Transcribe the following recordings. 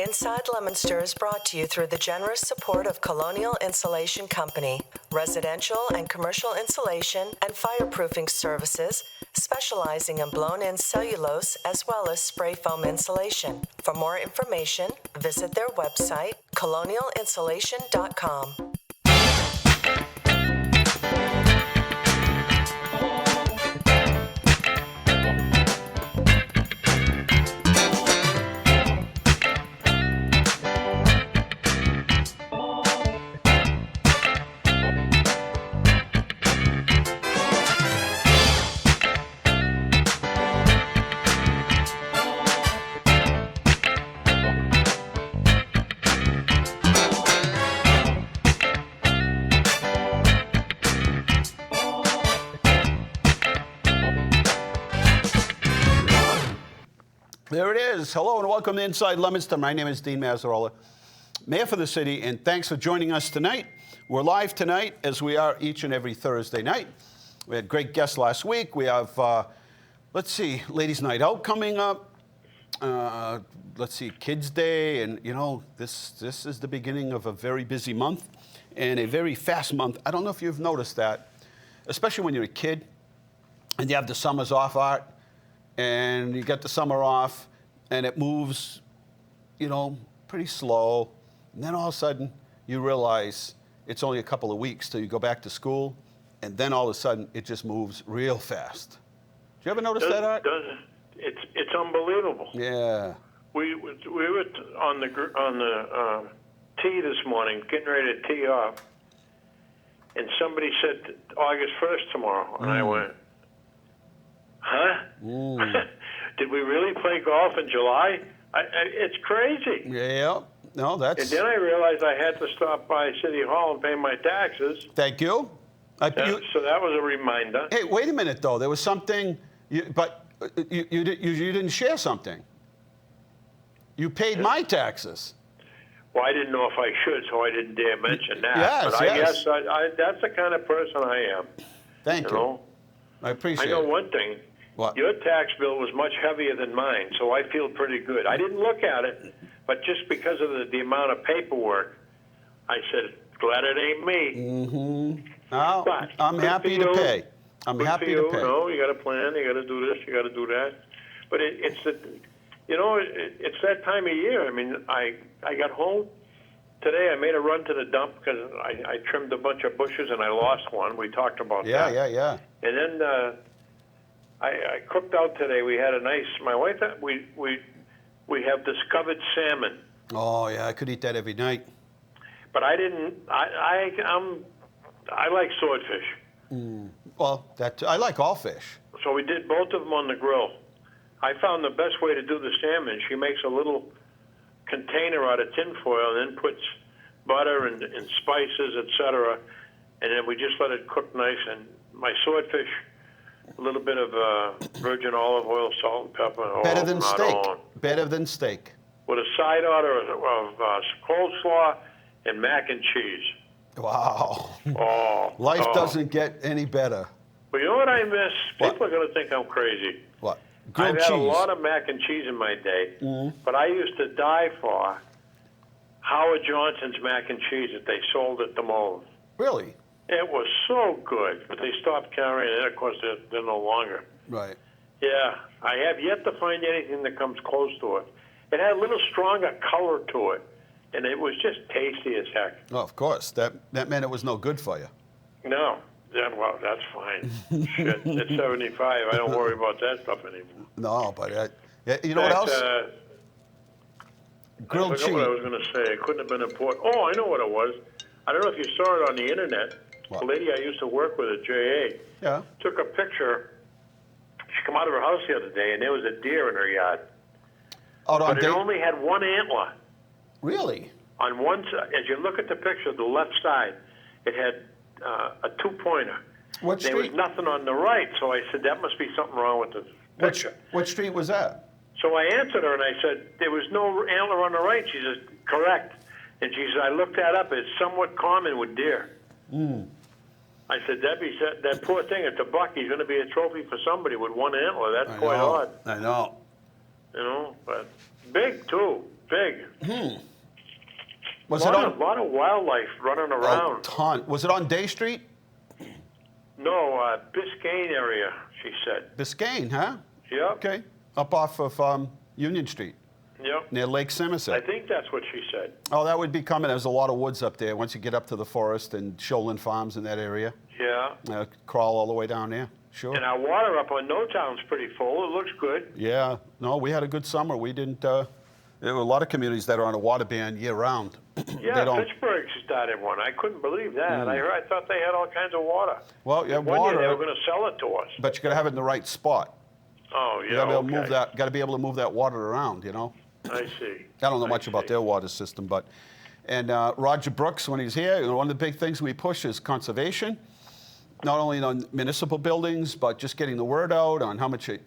Inside Leominster is brought to you through the generous support of Colonial Insulation Company, residential and commercial insulation and fireproofing services, specializing in blown-in cellulose as well as spray foam insulation. For more information, visit their website, colonialinsulation.com. There it is. Hello and welcome to Inside Leominster. My name is Dean Mazzarella, Mayor for the city, and thanks for joining us tonight. We're live tonight, as we are each and every Thursday night. We had great guests last week. We have, Ladies' Night Out coming up. Kids Day, and you know, this is the beginning of a very busy month and a very fast month. I don't know if you've noticed that, especially when you're a kid and you have the summers off, Art. And you get the summer off, and it moves, you know, pretty slow. And then all of a sudden, you realize it's only a couple of weeks till you go back to school, and then all of a sudden, it just moves real fast. Did you ever notice that, Art? It's unbelievable. Yeah. We were on the tee this morning, getting ready to tee off, and somebody said August 1st tomorrow, and I went, huh? Did we really play golf in July? It's crazy. Yeah. No, that's... And then I realized I had to stop by City Hall and pay my taxes. Thank you. So that was a reminder. Hey, wait a minute, though. There was something, you didn't share something. You paid my taxes. Well, I didn't know if I should, so I didn't dare mention that. Yes, but I guess that's the kind of person I am. Thank you. Know? I appreciate it. I know one thing. What? Your tax bill was much heavier than mine, so I feel pretty good. I didn't look at it, but just because of the amount of paperwork, I said, glad it ain't me. Mm-hmm. No, but I'm happy to pay. I'm happy to pay. No, you got to plan, you got to do this, you got to do that. But it's that time of year. I mean, I got home today. I made a run to the dump because I trimmed a bunch of bushes and I lost one. We talked about that. Yeah. And then I cooked out today. We had a nice. My wife. We have discovered salmon. Oh yeah, I could eat that every night. But I didn't. I like swordfish. Well, I like all fish. So we did both of them on the grill. I found the best way to do the salmon. She makes a little container out of tin foil and then puts butter and spices, etc. And then we just let it cook nice. And my swordfish, a little bit of virgin olive oil, salt and pepper. Better than steak. Better than steak. With a side order of coleslaw and mac and cheese. Wow. Oh. Life doesn't get any better. But you know what I miss? What? People are going to think I'm crazy. What? Grilled I've had cheese. a lot of mac and cheese in my day, but I used to die for Howard Johnson's mac and cheese that they sold at the Mold. Really? It was so good, but they stopped carrying it. Of course, they're no longer. Right. Yeah, I have yet to find anything that comes close to it. It had a little stronger color to it, and it was just tasty as heck. Oh, of course. That meant it was no good for you. No. Yeah, well, that's fine. Shit, at 75, I don't worry about that stuff anymore. No, but you know what else? Grilled cheese. I forgot what I was going to say. It couldn't have been important. Oh, I know what it was. I don't know if you saw it on the internet. What? The lady I used to work with at JA took a picture. She came out of her house the other day, and there was a deer in her yard. But it only had one antler. Really? On one side, as you look at the picture, the left side, it had a two-pointer. What street? There was nothing on the right, so I said, that must be something wrong with the picture. What street was that? So I answered her, and I said, there was no antler on the right. She said, correct. And she said, I looked that up. It's somewhat common with deer. I said, Debbie, that poor thing at the buck, he's going to be a trophy for somebody with one antler. That's quite odd. I know. You know, but big, too. big. Was a it on? lot of wildlife running around. A ton. Was it on Day Street? No, Biscayne area, she said. Biscayne, huh? Yep. Okay. Up off of Union Street, Yep. near Lake Somerset. I think that's what she said. Oh, that would be coming. There's a lot of woods up there once you get up to the forest and Shoalin Farms in that area. Yeah. Crawl all the way down there. Sure. And our water up on No Town's pretty full. It looks good. Yeah. No, we had a good summer. We didn't. There were a lot of communities that are on a water ban year round. Yeah, Pittsburgh started one. I couldn't believe that. I thought they had all kinds of water. Well, yeah, one water. year they were going to sell it to us. But you got to have it in the right spot. Oh, yeah. You got to be able to move that. Got to be able to move that water around. You know. I see. I don't know much about their water system, but Roger Brooks, when he's here, one of the big things we push is conservation. Not only on municipal buildings, but just getting the word out on how much you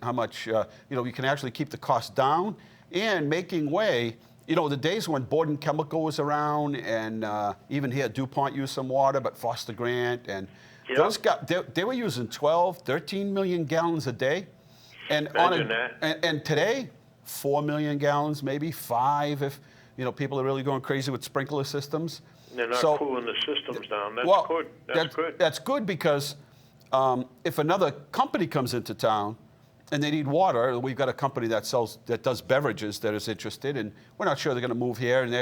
can actually keep the cost down, and making way. The days when Borden Chemical was around, and even here DuPont used some water, but Foster Grant and those guys, they were using 12, 13 million gallons a day, and and today 4 million gallons, maybe 5 if people are really going crazy with sprinkler systems. They're not cooling the systems down. That's good. That's good. That's good because if another company comes into town and they need water, we've got a company that does beverages that is interested, and we're not sure they're going to move here, and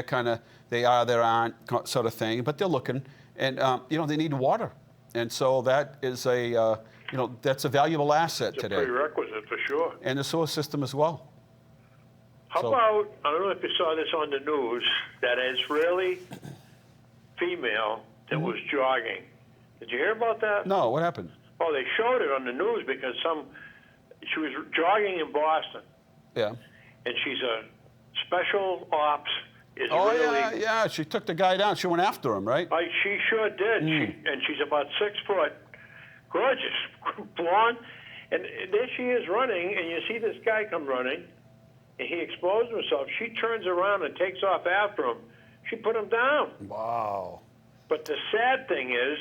they aren't sort of thing, but they're looking, and they need water, and so that is that's a valuable asset today. It's a prerequisite for sure. And the sewer system as well. How about, I don't know if you saw this on the news, that Israeli female that was jogging. Did you hear about that? No, what happened? Oh, they showed it on the news because she was jogging in Boston. Yeah. And she's a special ops Israeli. Oh, yeah. She took the guy down. She went after him, right? She sure did. And she's about 6 foot, gorgeous, blonde. And there she is running, and you see this guy come running, and he exposed himself. She turns around and takes off after him. She put him down. Wow. But the sad thing is,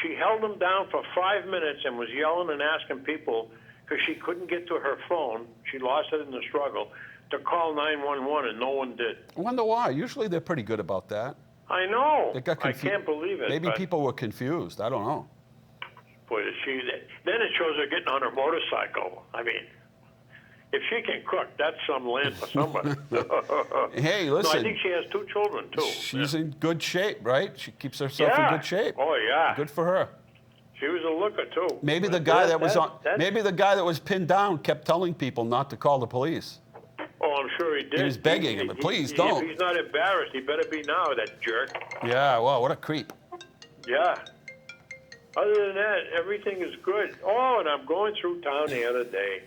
she held him down for 5 minutes and was yelling and asking people, because she couldn't get to her phone, she lost it in the struggle, to call 911, and no one did. I wonder why. Usually they're pretty good about that. I know. They got I can't believe it. Maybe people were confused. I don't know. Boy, then it shows her getting on her motorcycle. I mean, if she can cook, that's some land for somebody. Hey, listen. No, I think she has 2 children, too. She's in good shape, right? She keeps herself in good shape. Oh, yeah. Good for her. She was a looker, too. Maybe the guy maybe the guy that was pinned down kept telling people not to call the police. Oh, I'm sure he did. He was begging him, please don't. If he's not embarrassed, he better be now, that jerk. Yeah, well, what a creep. Yeah. Other than that, everything is good. Oh, and I'm going through town the other day.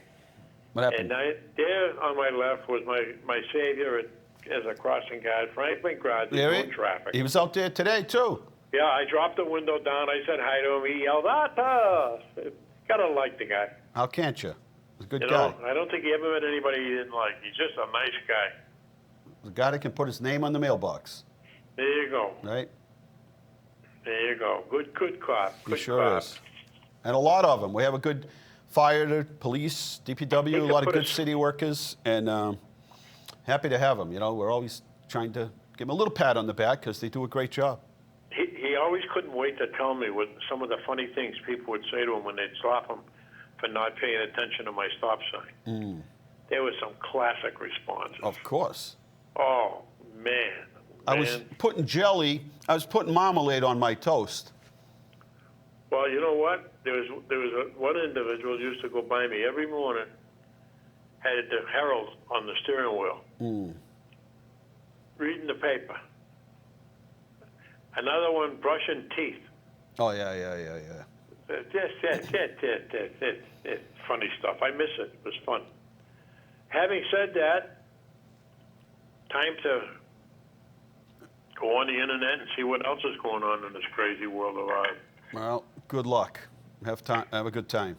What happened? And there on my left was my savior as a crossing guard, Franklin Crosby, doing traffic. He was out there today, too. Yeah, I dropped the window down. I said hi to him. He yelled, "Atta!" Gotta like the guy. How can't you? He's a good guy. Know, I don't think he ever met anybody he didn't like. He's just a nice guy. The guy that can put his name on the mailbox. There you go. Right? There you go. Good cop. He sure is. And a lot of them. We have a good fire, police, DPW, a lot of good city workers, and happy to have them. We're always trying to give them a little pat on the back because they do a great job. He always couldn't wait to tell me what some of the funny things people would say to him when they'd stop him for not paying attention to my stop sign. There was some classic responses. Of course. Oh, man. I was putting marmalade on my toast. Well, you know what? There was one individual who used to go by me every morning, had the Herald on the steering wheel, reading the paper. Another one brushing teeth. Oh, yeah. Funny stuff. I miss it. It was fun. Having said that, time to go on the internet and see what else is going on in this crazy world of ours. Well, good luck. Have a good time.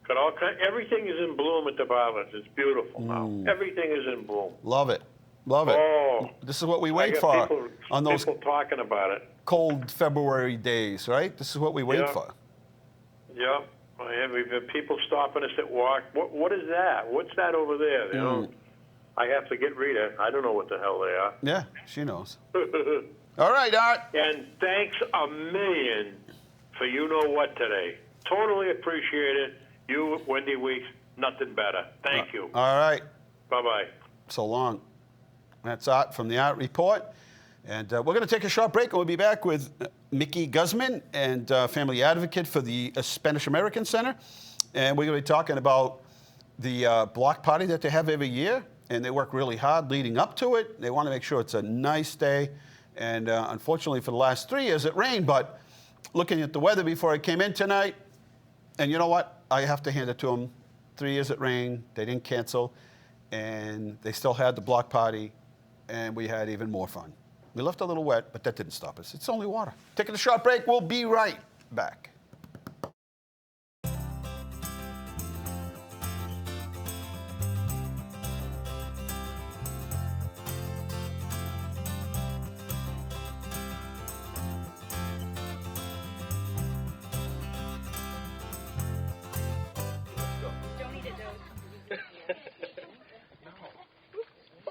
Got everything is in bloom at the Bartlett. It's beautiful now. Everything is in bloom. Love it. Oh, this is what we wait for on those people talking about it. Cold February days, right? This is what we wait for. Yeah. We've had people stopping us at walk. What is that? What's that over there? I have to get Rita. I don't know what the hell they are. Yeah, she knows. All right, Art. And thanks a million for you know what today. Totally appreciate it. You, Wendy Weeks, nothing better. Thank you. All right. Bye-bye. So long. That's Art from the Art Report. And we're going to take a short break, and we'll be back with Mickey Guzman, and family advocate for the Spanish American Center. And we're going to be talking about the block party that they have every year. And they work really hard leading up to it. They want to make sure it's a nice day. And unfortunately, for the last 3 years, it rained. But looking at the weather before I came in tonight, and you know what? I have to hand it to them. 3 years it rained. They didn't cancel. And they still had the block party. And we had even more fun. We left a little wet, but that didn't stop us. It's only water. Taking a short break. We'll be right back.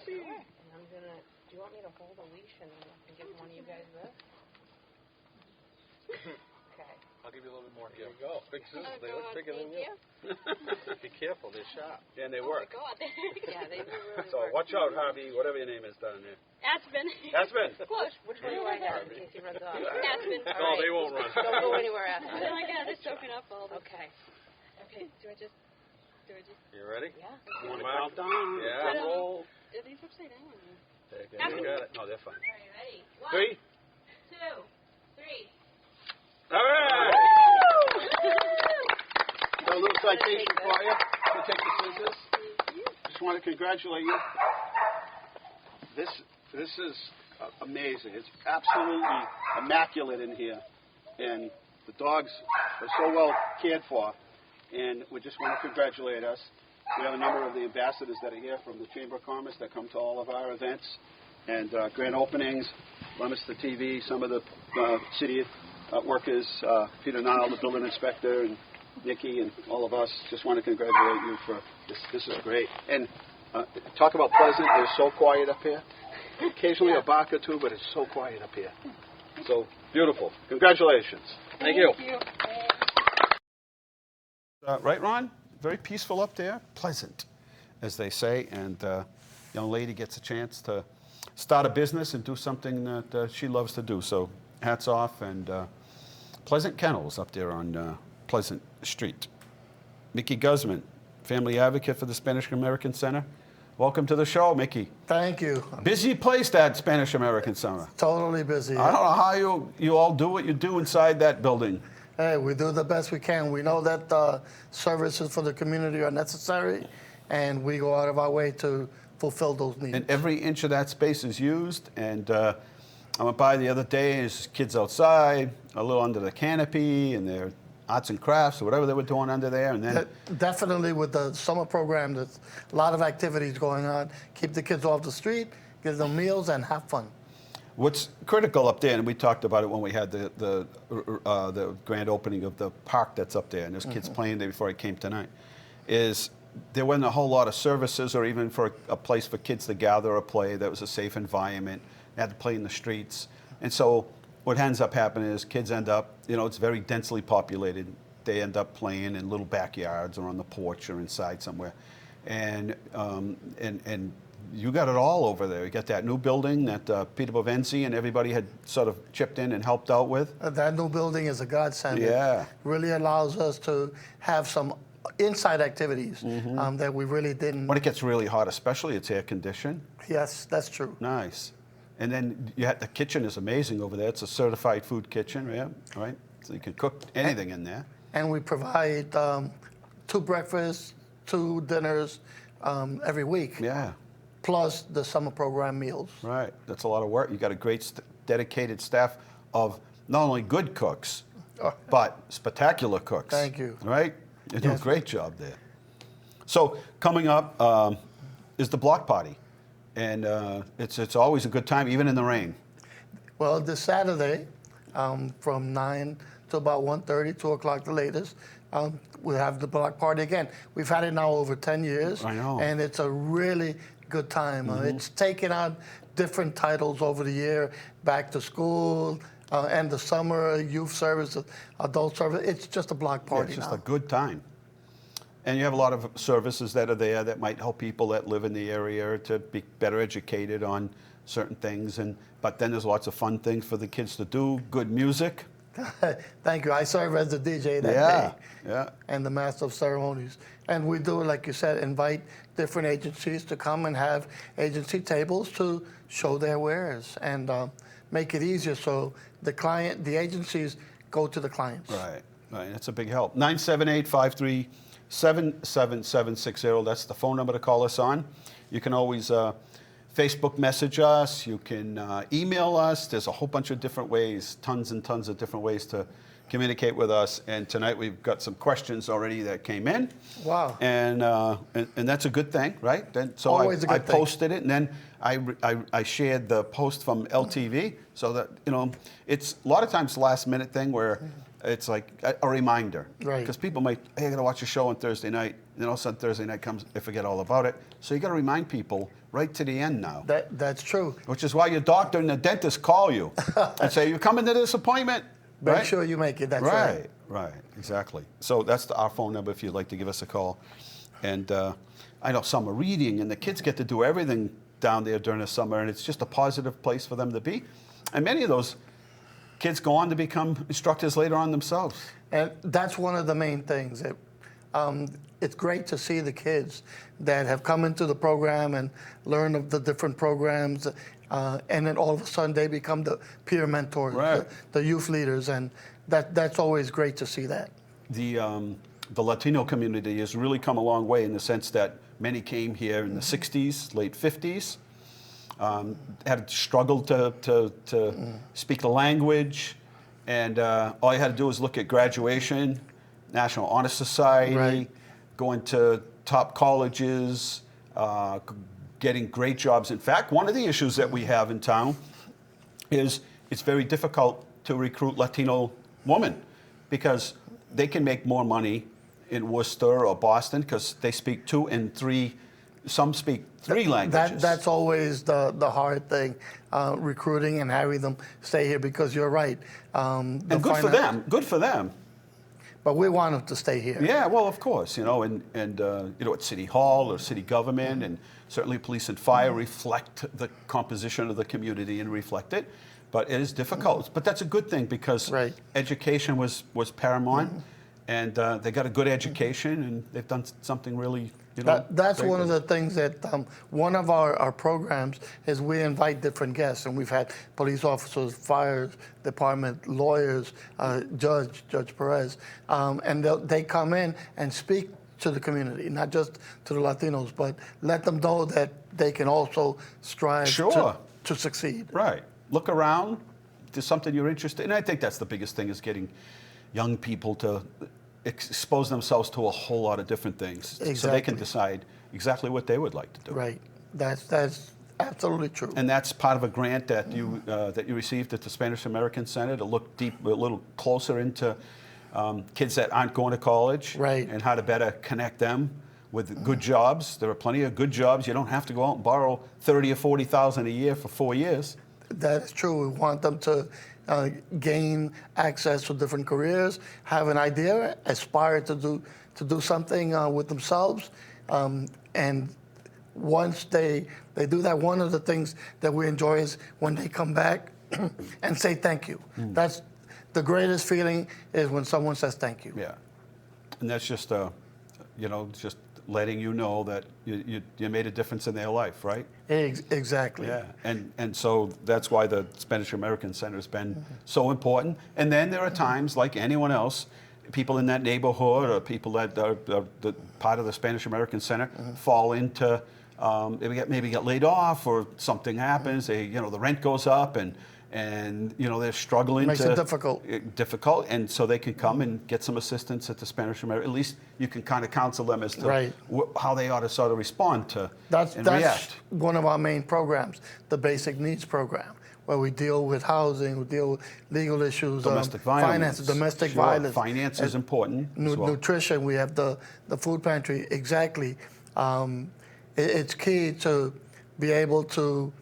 Do you want me to hold a leash and give one of you guys this? Okay. I'll give you a little bit more. Here you go. Big scissors. They look bigger than you. Be careful. They're sharp. And they work. Oh, my God. Yeah, they do really So work. watch out, Harvey, whatever your name is down there. Aspen. Aspen. Close. Which one do I have in case he runs off? Aspen. All No, right. they won't run. Don't go anywhere, Aspen. Oh my God, they're soaking up all the. Okay. Okay, do I just? You ready? Yeah. You want to count down? Yeah. Roll. Are these upside down? Take it. You got it. No, they're fine. Are you ready? 3. 2, 3. All right. Got a little citation for you. You take the scissors. Just want to congratulate you. This is amazing. It's absolutely immaculate in here, and the dogs are so well cared for. And we just want to congratulate us. We have a number of the ambassadors that are here from the Chamber of Commerce that come to all of our events and grand openings. Leominster TV, some of the city workers, Peter Nile, the building inspector, and Nikki, and all of us. Just want to congratulate you for this. This is great. And talk about pleasant. They're so quiet up here. Occasionally a bark or two, but it's so quiet up here. So beautiful. Congratulations. Thank you. Right, Ron? Very peaceful up there. Pleasant, as they say. And young lady gets a chance to start a business and do something that she loves to do. So hats off. And Pleasant Kennels up there on Pleasant Street. Mickey Guzman, family advocate for the Spanish American Center. Welcome to the show, Mickey. Thank you. Busy place, that Spanish American Center. Totally busy. I don't know how you all do what you do inside that building. Hey, we do the best we can. We know that services for the community are necessary, and we go out of our way to fulfill those needs. And every inch of that space is used. And I went by the other day, and there's kids outside, a little under the canopy, and their arts and crafts or whatever they were doing under there. And then Definitely with the summer program, there's a lot of activities going on. Keep the kids off the street, give them meals, and have fun. what's critical up there, and we talked about it when we had the grand opening of the park that's up there, and there's kids playing there before I came tonight, is there wasn't a whole lot of services or even for a place for kids to gather or play that was a safe environment. They had to play in the streets. And so what ends up happening is kids end up, it's very densely populated. They end up playing in little backyards or on the porch or inside somewhere. And you got it all over there. You got that new building that Peter Bovenzi and everybody had sort of chipped in and helped out with. That new building is a godsend. Yeah. It really allows us to have some inside activities that we really didn't. When it gets really hot, especially, it's air conditioned. Yes, that's true. Nice. And then the kitchen is amazing over there. It's a certified food kitchen, yeah, right? So you can cook anything in there. And we provide 2 breakfasts, 2 dinners every week. Yeah. Plus the summer program meals. Right. That's a lot of work. You got a great dedicated staff of not only good cooks, but spectacular cooks. Thank you. Right? You do Yes. a great job there. So coming up is the block party. And it's always a good time, even in the rain. Well, this Saturday, from 9 to about 1:30, 2 o'clock the latest, we'll have the block party again. We've had it now over 10 years. I know. And it's a really good time. It's taken on different titles over the year, back to school, end of summer, youth service, adult service. It's just a block Yeah, party it's just now. a good time. And you have a lot of services that are there that might help people that live in the area to be better educated on certain things. But then there's lots of fun things for the kids to do, good music. Thank you. I serve as the DJ that Yeah, day yeah. and the master of ceremonies. And we do, like you said, invite different agencies to come and have agency tables to show their wares and make it easier so the agencies go to the clients. Right, right. That's a big help. 978-537-7760. That's the phone number to call us on. You can always Facebook message us. You can email us. There's a whole bunch of different ways, tons and tons of different ways to communicate with us. And tonight we've got some questions already that came in. Wow. And that's a good thing, right? So Always a good I thing. posted it, and then I shared the post from LTV, so that, it's a lot of times last minute thing where it's like a reminder. Right. Because people might, hey, I got to watch a show on Thursday night. And all of a sudden Thursday night comes, they forget all about it. So you got to remind people right to the end now. That's true. Which is why your doctor and the dentist call you and say, you're coming to this appointment. Make right? sure you make it. That's right. Right, exactly. So that's our phone number if you'd like to give us a call. And I know summer reading, and the kids get to do everything down there during the summer, and it's just a positive place for them to be. And many of those kids go on to become instructors later on themselves. And that's one of the main things. It's great to see the kids that have come into the program and learn of the different programs, and then all of a sudden they become the peer mentors, Right. the youth leaders, and that's always great to see that. The Latino community has really come a long way in the sense that many came here in the 60s, late 50s, had struggled to speak the language, and all you had to do was look at graduation, National Honor Society, Right. going to top colleges, getting great jobs. In fact, one of the issues that we have in town is it's very difficult to recruit Latino women because they can make more money in Worcester or Boston because they speak 2 and 3, some speak 3 languages. That's always the hard thing, recruiting and having them stay here, because you're right. and good for them, good for them. But we want them to stay here. Yeah, well, of course, and at City Hall or city government, and certainly police and fire reflect the composition of the community and reflect it. But it is difficult. But that's a good thing because Right. education was paramount, and they got a good education, and they've done something really, That's very one of good. the things that one of our programs is we invite different guests, and we've had police officers, fire department, lawyers, Judge Perez, and they come in and speak to the community, not just to the Latinos, but let them know that they can also strive Sure. to succeed. Right. Look around. There's something you're interested in. And I think that's the biggest thing, is getting young people to expose themselves to a whole lot of different things so they can Exactly. decide exactly what they would like to do. Right. That's absolutely true. And that's part of a grant that you received at the Spanish American Center to look a little closer into kids that aren't going to college, Right. and how to better connect them with good jobs. There are plenty of good jobs. You don't have to go out and borrow $30,000 or $40,000 a year for 4 years. That is true. We want them to gain access to different careers, have an idea, aspire to do something with themselves, and once they do that, one of the things that we enjoy is when they come back and say thank you. That's the greatest feeling, is when someone says thank you. Yeah, and that's just just letting you know that you made a difference in their life, right? Exactly. Yeah, and so that's why the Spanish American Center has been so important. And then there are times, like anyone else, people in that neighborhood or people that are the part of the Spanish American Center fall into, maybe get laid off, or something happens. They, the rent goes up, and they're struggling. Makes it difficult. Difficult, and so they can come and get some assistance at the Spanish American. At least you can kind of counsel them as to Right. how they ought to sort of respond to That's and react. one of our main programs, the Basic Needs Program, where we deal with housing, we deal with legal issues, Domestic violence. finances, domestic Sure. violence. Finance is important as well. Nutrition, we have the food pantry, exactly. it's key to be able to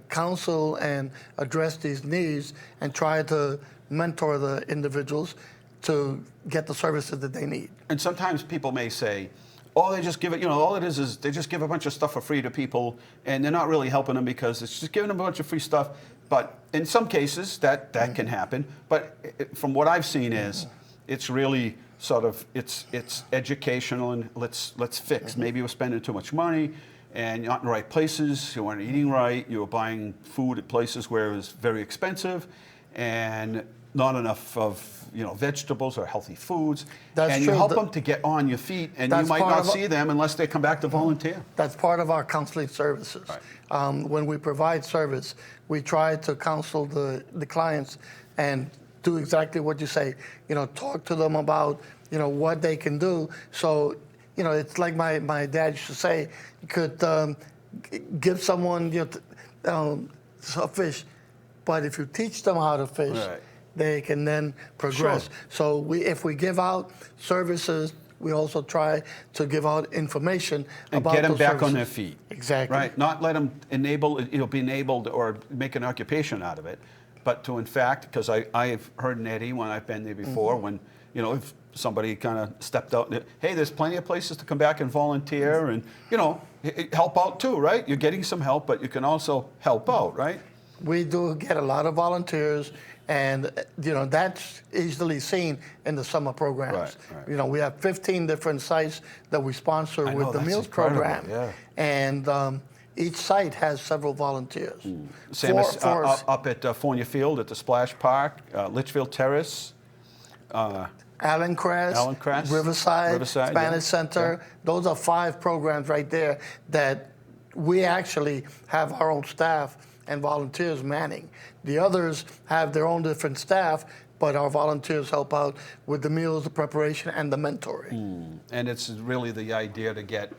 counsel and address these needs and try to mentor the individuals to get the services that they need. And sometimes people may say, oh, they just give it, all it is they just give a bunch of stuff for free to people, and they're not really helping them because it's just giving them a bunch of free stuff. But in some cases, that can happen. But from what I've seen is, it's really sort of, it's educational, and let's fix. Maybe we're spending too much money, and you're not in the right places, you weren't eating right, you were buying food at places where it was very expensive, and not enough of vegetables or healthy foods. That's and true. You help them to get on your feet, and you might not see them unless they come back to volunteer. That's part of our counseling services. Right. When we provide service, we try to counsel the clients and do exactly what you say. Talk to them about what they can do. So it's like my dad used to say, you could give someone a fish, but if you teach them how to fish, right, they can then progress. Sure. So if we give out services, we also try to give out information and about get them those back services. on their feet. Exactly. Right. Not let them be enabled or make an occupation out of it, but to, in fact, because I've heard in Eddie when I've been there before, when if somebody kind of stepped out, hey, there's plenty of places to come back and volunteer, and help out too, right? You're getting some help, but you can also help out, right? We do get a lot of volunteers, and that's easily seen in the summer programs. Right. We have 15 different sites that we sponsor I with know, the that's meals incredible, program, yeah. and each site has several volunteers. Same as up at Fournier Field at the Splash Park, Litchfield Terrace. Allen Crest, Riverside, Spanish Center. Yeah. Those are 5 programs right there that we actually have our own staff and volunteers manning. The others have their own different staff, but our volunteers help out with the meals, the preparation, and the mentoring. And it's really the idea to get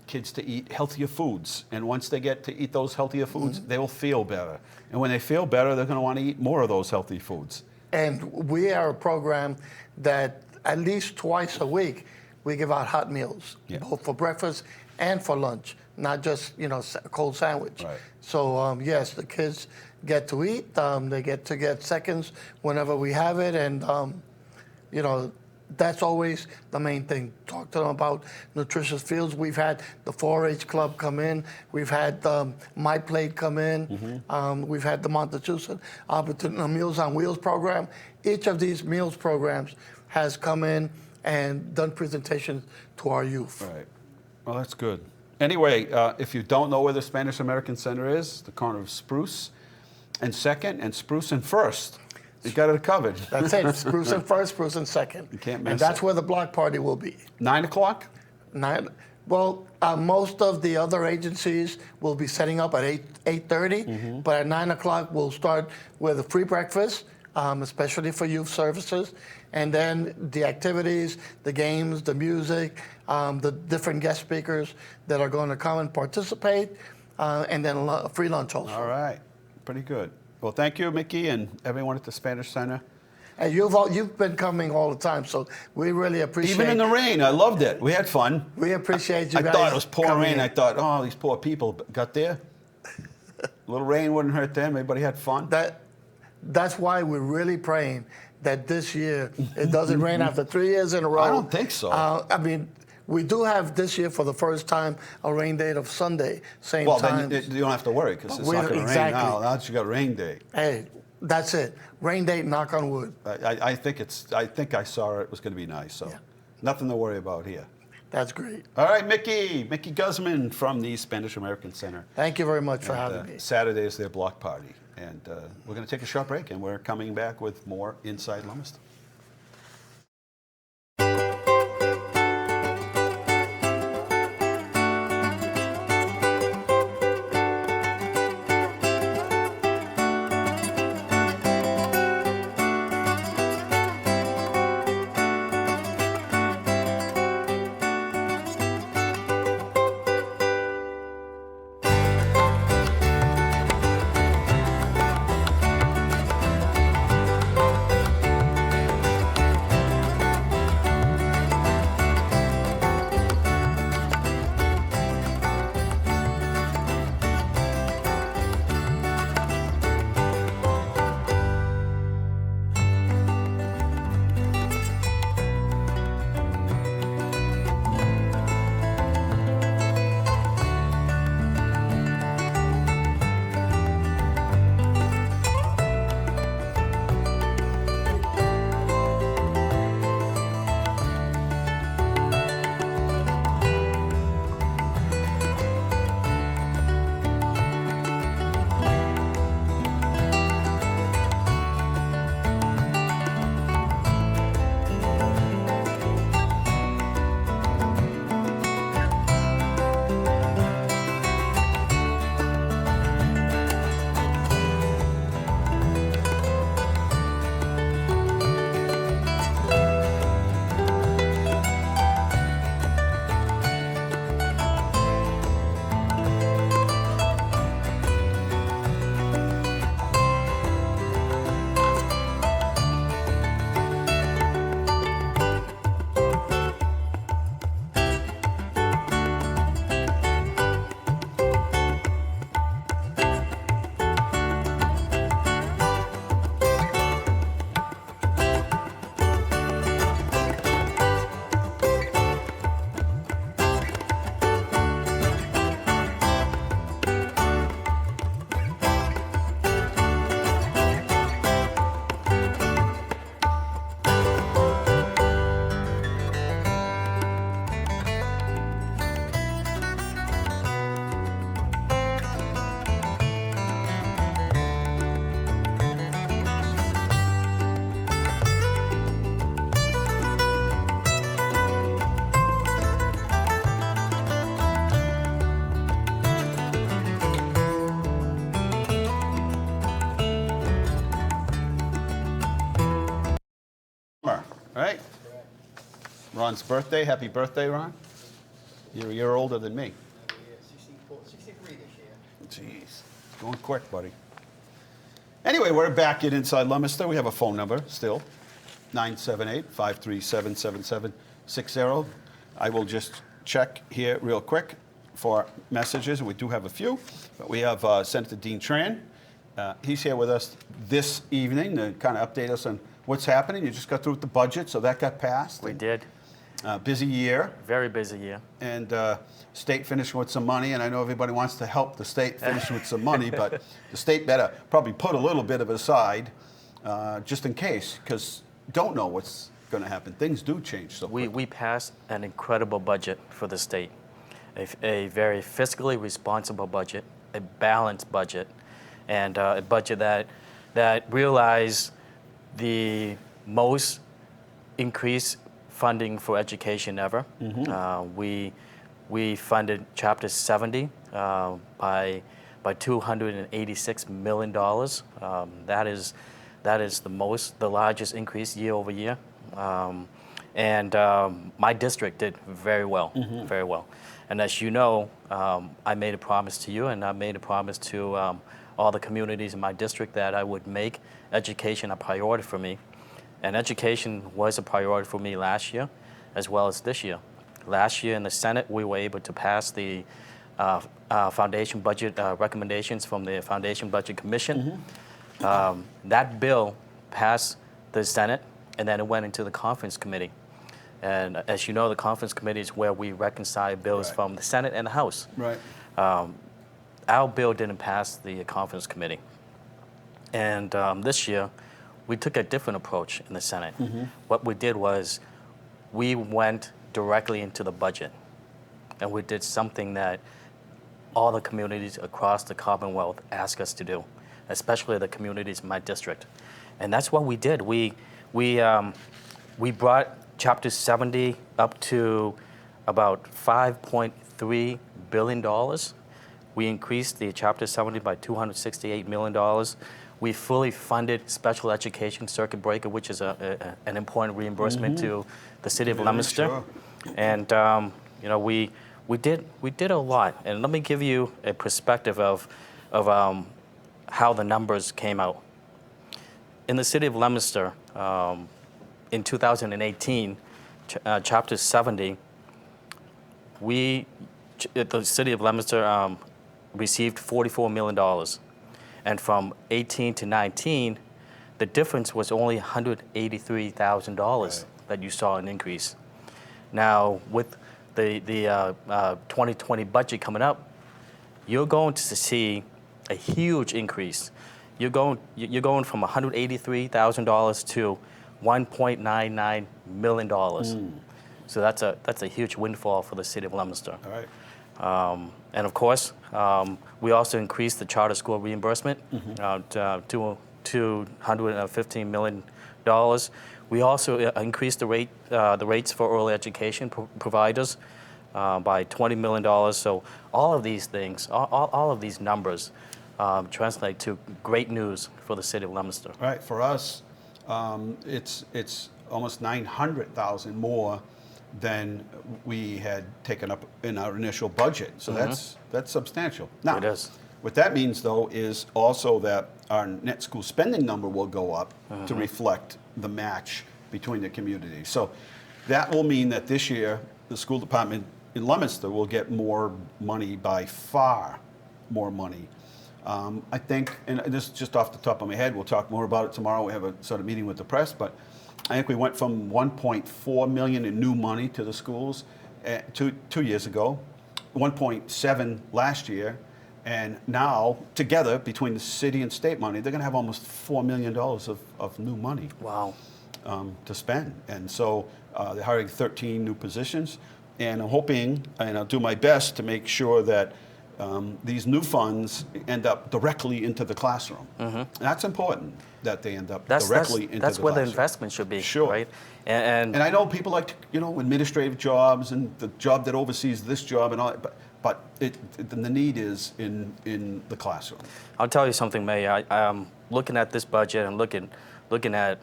kids to eat healthier foods. And once they get to eat those healthier foods, they will feel better. And when they feel better, they're going to want to eat more of those healthy foods. And we are a program that at least twice a week, we give out hot meals, both for breakfast and for lunch, not just a cold sandwich. Right. So yes, the kids get to eat. They get to get seconds whenever we have it, and that's always the main thing. Talk to them about nutritious fields. We've had the 4-H club come in. We've had My Plate come in. We've had the Montezuma Meals on Wheels program. Each of these meals programs has come in and done presentations to our youth. Right. Well, that's good. Anyway, if you don't know where the Spanish American Center is, the corner of Spruce and 2nd and Spruce and 1st. You got it covered. That's it. Spruce and 1st, Spruce and 2nd. You can't miss And that's it. where the block party will be. 9 o'clock? Well, most of the other agencies will be setting up at 8:30, but at 9 o'clock we'll start with a free breakfast, especially for youth services, and then the activities, the games, the music, the different guest speakers that are going to come and participate, and then a free lunch also. All right. Pretty good. Well, thank you, Mickey, and everyone at the Spanish Center. And you've been coming all the time, so we really appreciate. Even in the rain, I loved it. We had fun. We appreciate you I guys. thought it was pouring coming rain. in. I thought, oh, these poor people got there. A little rain wouldn't hurt them. Everybody had fun. That's why we're really praying that this year it doesn't rain after 3 years in a row. I don't think so. I mean, we do have this year for the first time a rain date of Sunday, same Well, time. then you don't have to worry because it's not going to rain now. Now that you got rain day. Hey, that's it. Rain date, knock on wood. I think I saw it was going to be nice. So nothing to worry about here. That's great. All right, Mickey Guzman from the Spanish American Center. Thank you very much for having me. Saturday is their block party. And we're going to take a short break, and we're coming back with more Inside Leominster. right? Ron's birthday. Happy birthday, Ron. You're a year older than me. 63 this year. Jeez, it's going quick, buddy. Anyway, we're back at Inside Leominster. We have a phone number still, 978-537-7760. I will just check here real quick for messages. We do have a few, but we have Senator Dean Tran. He's here with us this evening to kind of update us on what's happening. You just got through with the budget, so that got passed. We did. Busy year. Very busy year. And state finishing with some money, and I know everybody wants to help the state finish with some money, but the state better probably put a little bit of it aside just in case, because don't know what's going to happen. Things do change so quickly. We passed an incredible budget for the state, a very fiscally responsible budget, a balanced budget, and a budget that realized the most increased funding for education ever. We funded Chapter 70 by $286 million. That is the largest increase year over year. And my district did very well, very well. And as you know, I made a promise to you, and I made a promise to all the communities in my district that I would make education a priority for me. And education was a priority for me last year, as well as this year. Last year in the Senate, we were able to pass the foundation budget recommendations from the Foundation Budget Commission. That bill passed the Senate, and then it went into the conference committee. And as you know, the conference committee is where we reconcile bills from the Senate and the House. Right. Our bill didn't pass the conference committee. And this year, we took a different approach in the Senate. What we did was we went directly into the budget, and we did something that all the communities across the Commonwealth asked us to do, especially the communities in my district. And that's what we did. We brought Chapter 70 up to about $5.3 billion. We increased the Chapter 70 by $268 million. We fully funded special education circuit breaker, which is an important reimbursement to the city of Leominster. Sure. And you know, we did a lot. And let me give you a perspective of how the numbers came out. In the city of Leominster, in 2018, Chapter 70, the city of Leominster received $44 million. And from 18 to 19, the difference was only $183,000 that you saw an increase. Now, with the 2020 budget coming up, you're going to see a huge increase. You're going from $183,000 to $1.99 million. So that's a huge windfall for the city of Leominster. All right. And of course, we also increased the charter school reimbursement to $215 million. We also increased the rates for early education providers by $20 million. So all of these things, all of these numbers translate to great news for the city of Leominster. Right. For us, it's almost 900,000 more than we had taken up in our initial budget. So that's substantial. Now, It is. what that means, though, is also that our net school spending number will go up to reflect the match between the communities. So that will mean that this year, the school department in Leominster will get more money, by far more money. I think, and this is just off the top of my head, we'll talk more about it tomorrow. We have a sort of meeting with the press, but I think we went from $1.4 million in new money to the schools 2 years ago, 1.7 last year, and now together between the city and state money, they're going to have almost $4 million of new money. Wow. To spend. And so they're hiring 13 new positions, and I'm hoping, and I'll do my best to make sure that these new funds end up directly into the classroom. And that's important, that they end up directly into the classroom. That's where the investment should be, Sure. right? And I know people like, administrative jobs and the job that oversees this job and all that, but the need is in the classroom. I'll tell you something, Mayor. I'm looking at this budget and looking at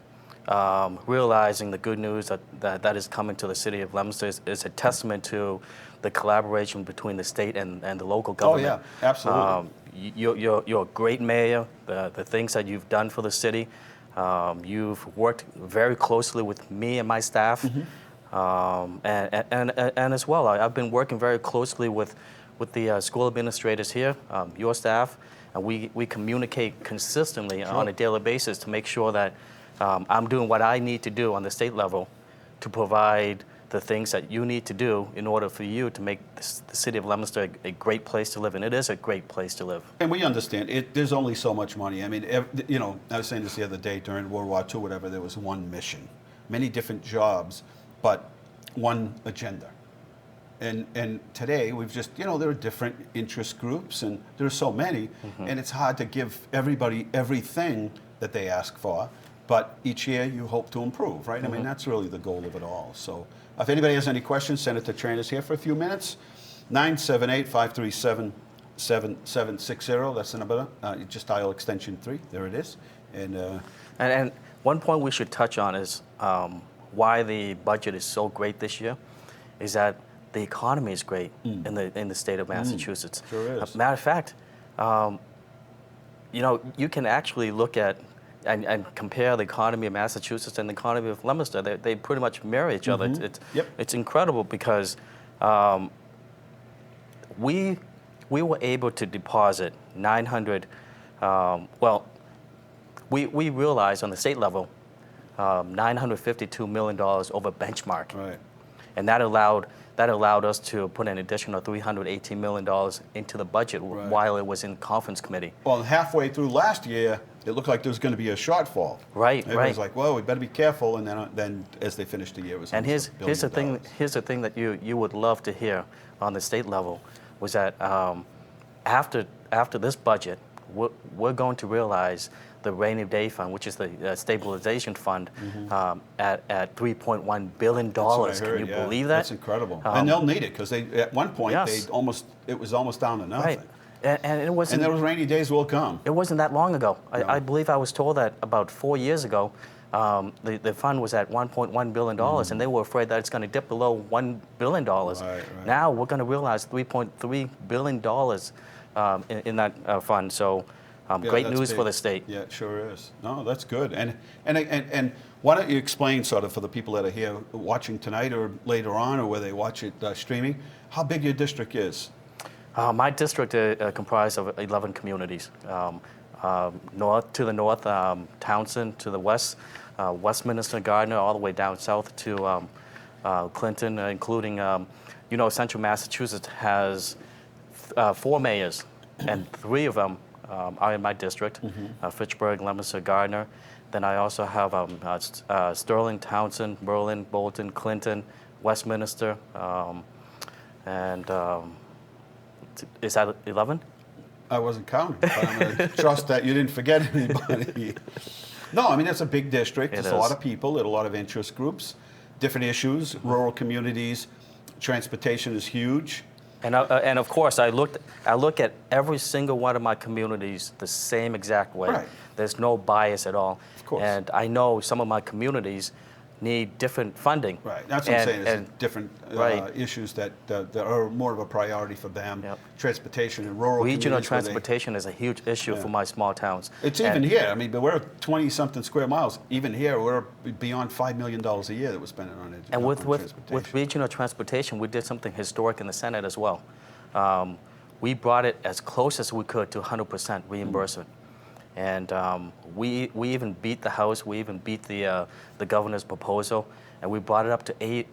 realizing the good news that is coming to the city of Leominster is a testament to the collaboration between the state and the local government. Oh, yeah, absolutely. You're a great mayor. The things that you've done for the city, you've worked very closely with me and my staff, and as well, I've been working very closely with the school administrators here, your staff, and we communicate consistently on a daily basis to make sure that I'm doing what I need to do on the state level to provide the things that you need to do in order for you to make the city of Leominster a great place to live, and it is a great place to live. And we understand there's only so much money. I mean, you know, I was saying this the other day during World War II, whatever. There was one mission, many different jobs, but one agenda. And today we've just, you know, there are different interest groups, and there's so many, and it's hard to give everybody everything that they ask for. But each year you hope to improve, right? I mean, that's really the goal of it all. So if anybody has any questions, Senator Tran is here for a few minutes. 978-537-7760. That's the number. You just dial extension 3. There it is. And one point we should touch on is why the budget is so great this year, is that the economy is great in the state of Massachusetts. Sure is. Matter of fact, you know, you can actually look at and compare the economy of Massachusetts and the economy of Leominster. They pretty much mirror each other. It's incredible because we were able to deposit 900. We realized on the state level $952 million over benchmark, Right. and that allowed us to put an additional $318 million into the budget while it was in conference committee. Well, halfway through last year, it looked like there was going to be a shortfall. Right, Everybody was right. like, well, we better be careful. And then as they finished the year, it was And almost here's the $1 thing. billion. Here's the thing that you would love to hear on the state level was that after this budget, we're going to realize the rainy day fund, which is the stabilization fund, at $3.1 billion. That's what I Can heard, you yeah. believe that? That's incredible. And they'll need it because at one point Yes. it was almost down to nothing. Right. And it wasn't. And those rainy days will come. It wasn't that long ago. No. I believe I was told that about 4 years ago, the fund was at $1.1 billion, and they were afraid that it's going to dip below $1 billion. Right. Now we're going to realize $3.3 billion in that fund. So Yeah, great that's news big. for the state. Yeah, it sure is. No, that's good. And why don't you explain sort of for the people that are here watching tonight or later on or where they watch it streaming, how big your district is? My district comprised of 11 communities. North to the north, Townsend to the west, Westminster, Gardner, all the way down south to Clinton, including, Central Massachusetts has 4 mayors, and 3 of them are in my district, Fitchburg, Leominster, Gardner. Then I also have Sterling, Townsend, Berlin, Bolton, Clinton, Westminster, and is that 11? I wasn't counting, but I'm going to trust that you didn't forget anybody. No, I mean, that's a big district. There's a lot of people, a lot of interest groups, different issues, rural communities. Transportation is huge. And of course, I look at every single one of my communities the same exact way. Right. There's no bias at all. Of course. And I know some of my communities need different funding. Right. That's what I'm saying. There's different right. issues that are more of a priority for them. Yep. Transportation and rural Regional communities where transportation is a huge issue for my small towns. It's even here. I mean, but we're 20-something square miles. Even here, we're beyond $5 million a year that we're spending on it. And with transportation. regional transportation, we did something historic in the Senate as well. We brought it as close as we could to 100% reimbursement. And we even beat the House. We even beat the governor's proposal, and we brought it up to a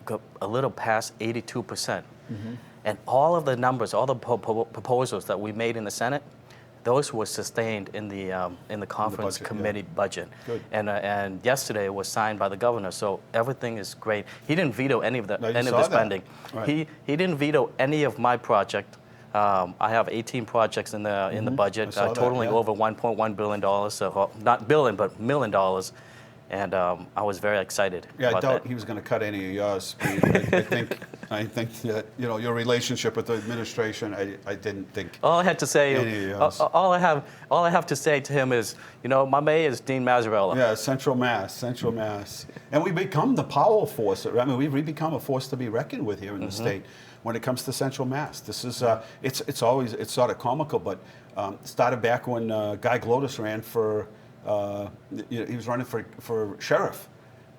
little past 82%. And all of the numbers, all the proposals that we made in the Senate, those were sustained in the conference committee budget. Good. And yesterday it was signed by the governor. So everything is great. He didn't veto any of the spending. Right. He didn't veto any of my project. I have 18 projects in the budget, totaling over $1.1 billion. So not billion, but $1 million. and I was very excited. Yeah, I about doubt that. he was going to cut any of yours. I think that your relationship with the administration. I didn't think. All I had to say, Any of yours. all I have to say to him is, my mayor is Dean Mazzarella. Yeah, Central Mass, and we become the power force. I mean, we become a force to be reckoned with here in the state when it comes to Central Mass. This is it's sort of comical, but started back when Guy Glotus ran for. He was running for sheriff,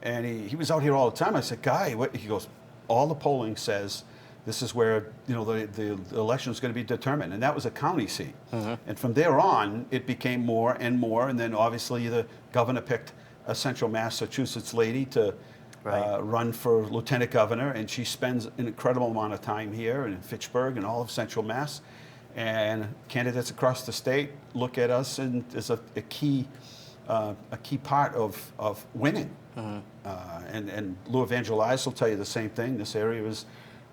and he was out here all the time. I said, Guy, what? He goes, all the polling says this is where the election is going to be determined, and that was a county seat. And from there on, it became more and more, and then obviously the governor picked a Central Massachusetts lady to run for lieutenant governor, and she spends an incredible amount of time here in Fitchburg and all of Central Mass. And candidates across the state look at us and as a key part of winning. And Lou Evangelized will tell you the same thing. This area is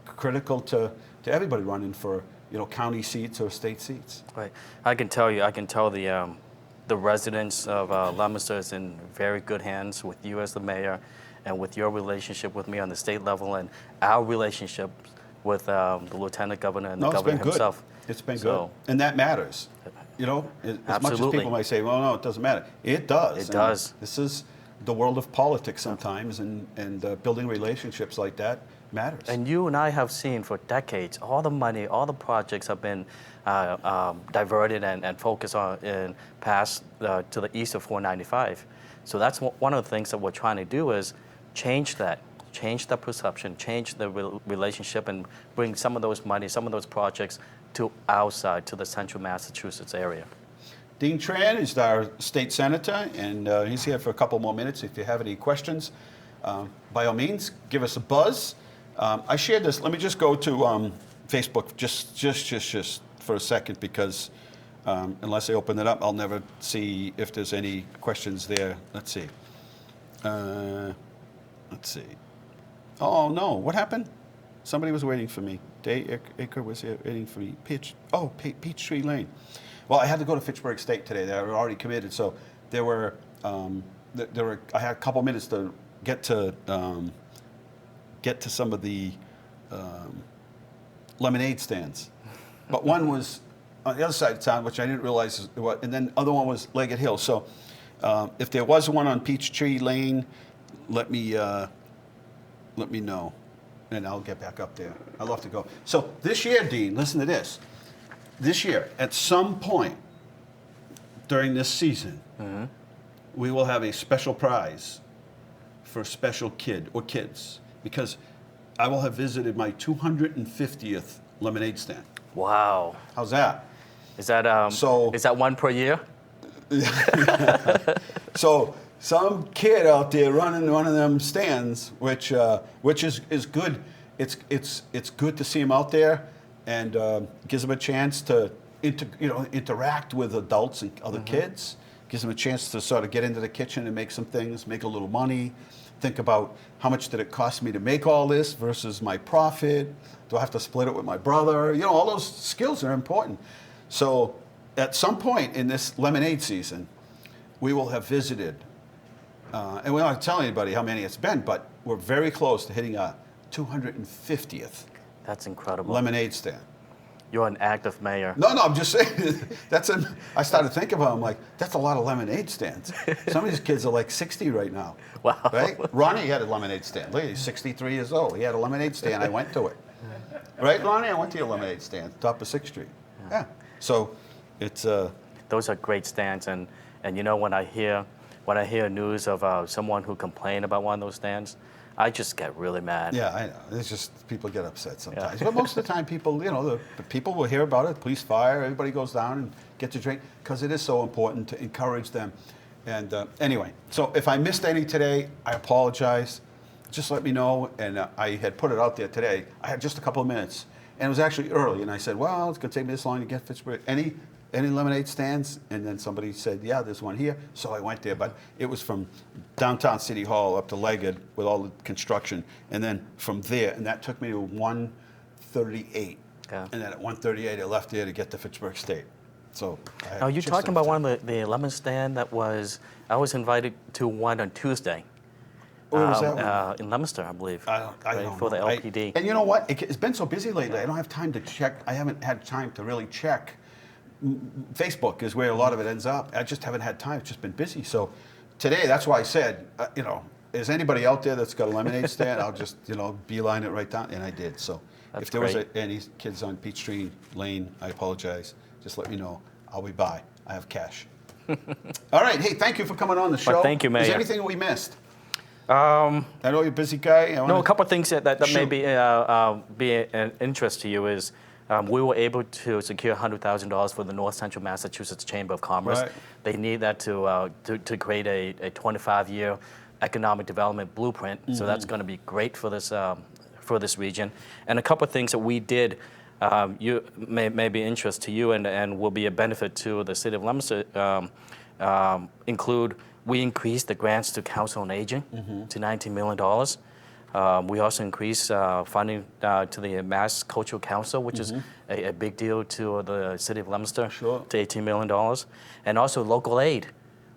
critical to everybody running for county seats or state seats. Right. I can tell the residents of Leominster is in very good hands with you as the mayor, and with your relationship with me on the state level, and our relationship with the lieutenant governor and the governor himself. It's been good, and that matters. As much as people might say, "Well, no, it doesn't matter." It does. It does. This is the world of politics sometimes, and building relationships like that matters. And you and I have seen for decades all the money, all the projects have been diverted and focused on and passed to the east of 495. So that's one of the things that we're trying to do is change that perception, change the relationship, and bring some of those money, some of those projects to our side, to the central Massachusetts area. Dean Tran is our state senator, and he's here for a couple more minutes. If you have any questions, by all means, give us a buzz. I shared this. Let me just go to Facebook just for a second, because unless I open it up, I'll never see if there's any questions there. Let's see. Oh, no. What happened? Somebody was waiting for me. Day Aker was here waiting for me. Peachtree Lane. Well, I had to go to Fitchburg State today. They were already committed, so I had a couple minutes to get to some of the lemonade stands. But one was on the other side of town, which I didn't realize what, and then the other one was Leggett Hill. So if there was one on Peachtree Lane, let me know, and I'll get back up there. I'd love to go. So this year, Dean, listen to this. This year, at some point during this season, we will have a special prize for a special kid or kids, because I will have visited my 250th lemonade stand. Wow. How's that? Is that is that one per year? So some kid out there running one of them stands, which is good. It's good to see him out there, and gives them a chance to interact with adults and other kids. Gives them a chance to sort of get into the kitchen and make some things, make a little money. Think about how much did it cost me to make all this versus my profit. Do I have to split it with my brother? All those skills are important. So at some point in this lemonade season, we will have visited, and we don't have to tell anybody how many it's been, but we're very close to hitting a 250th. That's incredible. Lemonade stand. You're an active mayor. No, I'm just saying. I started thinking about it. I'm like, that's a lot of lemonade stands. Some of these kids are like 60 right now. Wow. Right? Ronnie had a lemonade stand. Look, he's 63 years old. He had a lemonade stand. I went to it. Right, Ronnie? I went to your lemonade stand, top of 6th Street. Yeah. So it's... Those are great stands. And when I hear news of someone who complained about one of those stands, I just get really mad. Yeah, I know. It's just people get upset sometimes. Yeah. But most of the time, people, the people will hear about it. Police, fire, everybody goes down and gets a drink, because it is so important to encourage them. And anyway, so if I missed any today, I apologize. Just let me know. And I had put it out there today. I had just a couple of minutes, and it was actually early. And I said, well, it's going to take me this long to get Fitchburg. Any lemonade stands? And then somebody said, yeah, there's one here. So I went there, but it was from downtown City Hall up to Leggett with all the construction. And then from there, and that took me to 138. Yeah. And then at 138, I left there to get to Fitchburg State. So now you're talking about one of the lemon stand that was I was invited to one on Tuesday. Where was that one? In Leominster, I believe. I don't for the know. LPD. And you know what? It's been so busy lately. I don't have time to check. I haven't had time to really check. Facebook is where a lot of it ends up. I just haven't had time. It's just been busy. So today, that's why I said, is anybody out there that's got a lemonade stand? I'll just, beeline it right down. And I did. So That's if there was great. any kids on Peachtree Lane, I apologize. Just let me know. I'll be by. I have cash. All right. Hey, thank you for coming on the show. thank you, Mayor. Is there anything that we missed? I know you're a busy guy. No, a couple of things that may Shoot. be an interest to you is we were able to secure $100,000 for the North Central Massachusetts Chamber of Commerce. Right. They need that to create a 25-year economic development blueprint. So that's going to be great for this region. And a couple of things that we did you may be interest to you and will be a benefit to the city of Leominster include. We increased the grants to Council on Aging to $19 million. We also increased funding to the Mass Cultural Council, which is a big deal to the city of Leominster, Sure. to $18 million. And also local aid.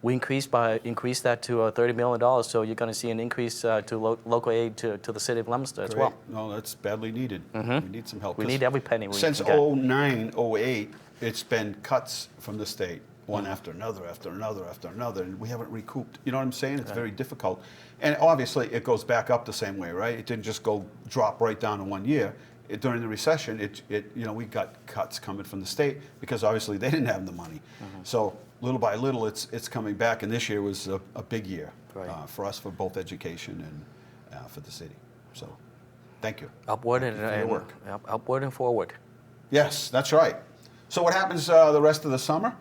We increased that to $30 million, so you're going to see an increase to local aid to the city of Leominster as well. No, that's badly needed. We need some help. We need every penny we Since can get. 09, 08, it's been cuts from the state, one after another, after another, after another, and we haven't recouped. You know what I'm saying? It's very difficult. And obviously, it goes back up the same way, right? It didn't just drop right down in 1 year. During the recession, we got cuts coming from the state because obviously they didn't have the money. So little by little, it's coming back, and this year was a big year for us, for both education and for the city. So, thank you. Upward Thank you for your work. Upward and forward. Yes, that's right. So, what happens the rest of the summer?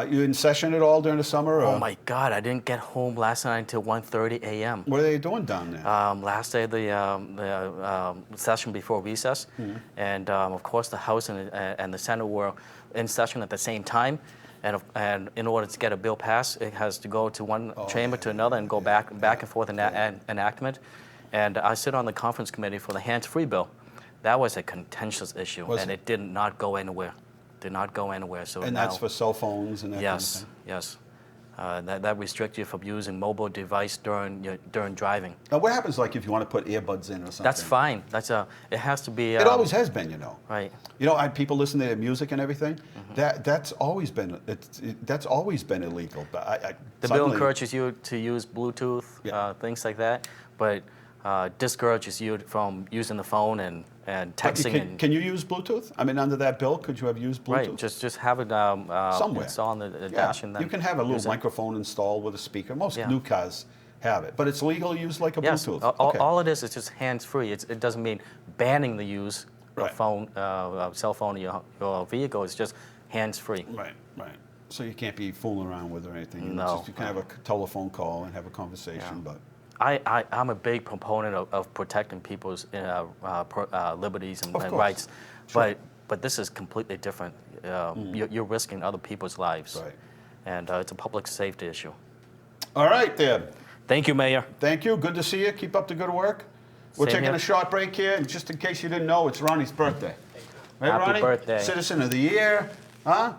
You in session at all during the summer? Oh my God! I didn't get home last night until 1:30 a.m. What are they doing down there? Last day of the session before recess, and of course the House and the Senate were in session at the same time. And in order to get a bill passed, it has to go to one chamber to another and go back and forth in enactment. And I sit on the conference committee for the hands-free bill. That was a contentious issue, and it did not go anywhere. Did not go anywhere. So and now, that's for cell phones and that kind of thing? Yes. That restricts you from using mobile device during driving. Now, what happens like if you want to put earbuds in or something? That's fine. It has to be. It always has been, Right. People listen to their music and everything. That's always been illegal. But The bill encourages you to use Bluetooth, things like that, but discourages you from using the phone and texting. Can you use Bluetooth? I mean, under that bill, could you have used Bluetooth? Right. Just have it somewhere. installed on the dash, and then you can have a use little it. microphone installed with a speaker. Most new cars have it, but it's legal to use like a Yes. Bluetooth. All it is just hands-free. It doesn't mean banning the use of cell phone in your vehicle. It's just hands-free. Right. So you can't be fooling around with it or anything. No. You can have a telephone call and have a conversation, but. I'm a big proponent of protecting people's liberties and rights, Sure. but this is completely different. You're risking other people's lives, Right. And it's a public safety issue. All right, then. Thank you, Mayor. Thank you. Good to see you. Keep up the good work. We're Same taking here. a short break here, and just in case you didn't know, it's Ronnie's birthday. Right, Happy Ronnie? birthday. Citizen of the Year, huh?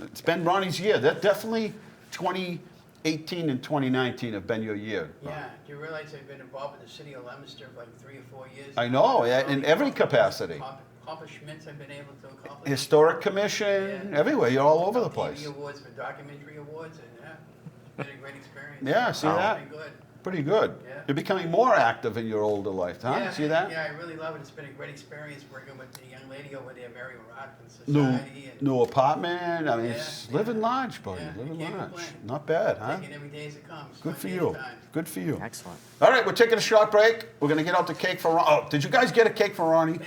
It's been Ronnie's year. That definitely 2018 and 2019 have been your year. Yeah, do you realize I've been involved with the city of Leominster for like 3 or 4 years? I know, in every capacity. Accomplishments I've been able to accomplish. Historic Commission, everywhere. You're all over the place. TV awards for documentary awards, and it's been a great experience. Yeah, see that? Pretty good. Pretty good. Yeah. You're becoming more active in your older life, huh? Yeah, See that? Yeah, I really love it. It's been a great experience working with the young lady over there, Mary Rodman New, Society. new apartment. I mean, it's Yeah, living large, buddy. Yeah, living you can't large. complain. Not bad, huh? Taking every day as it comes. Good for one day you. at a time. Good for you. Excellent. All right, we're taking a short break. We're going to get out the cake for Ronnie. Oh, did you guys get a cake for Ronnie?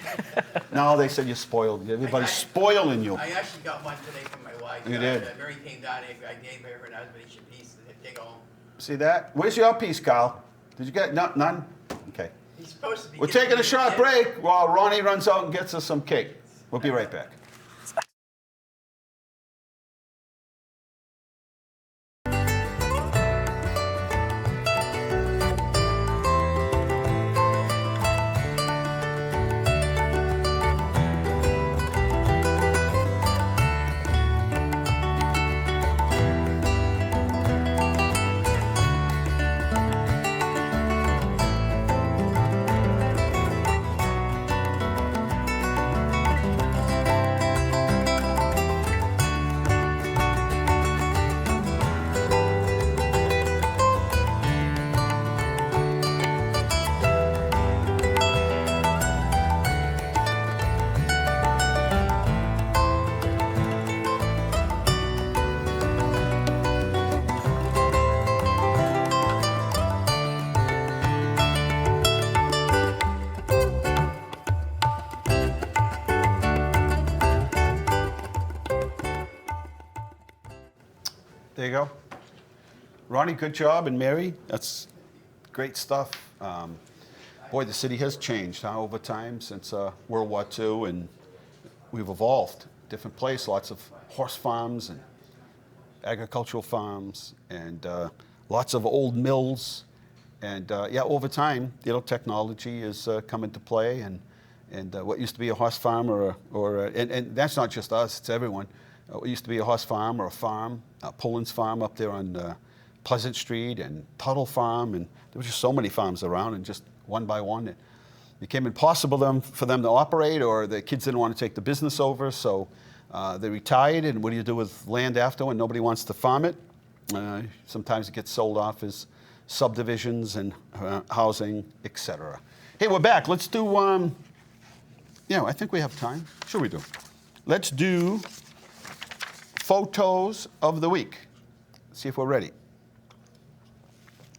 No, they said you spoiled. Everybody's spoiling you. I actually got one today from my wife. You did? Mary came down here. I gave her an husband each a piece to take home. See that? Where's your piece, Kyle? Did you get none? Okay. He's supposed to be. We're giving taking a me short gift. break while Ronnie runs out and gets us some cake. We'll be right back. you go. Ronnie, good job, and Mary, that's great stuff. Boy, the city has changed over time since World War II, and we've evolved. Different place, lots of horse farms and agricultural farms, and lots of old mills. And yeah, over time, technology has come into play, and what used to be a horse farm and that's not just us, it's everyone. What used to be a horse farm or a farm, Poland's farm up there on Pleasant Street, and Tuttle Farm, and there were just so many farms around, and just one by one, it became impossible for them to operate, or the kids didn't want to take the business over, so they retired. And what do you do with land after when nobody wants to farm it? Sometimes it gets sold off as subdivisions and housing, etc. Hey, we're back. Let's do, I think we have time. Sure we do. Let's do photos of the week. See if we're ready.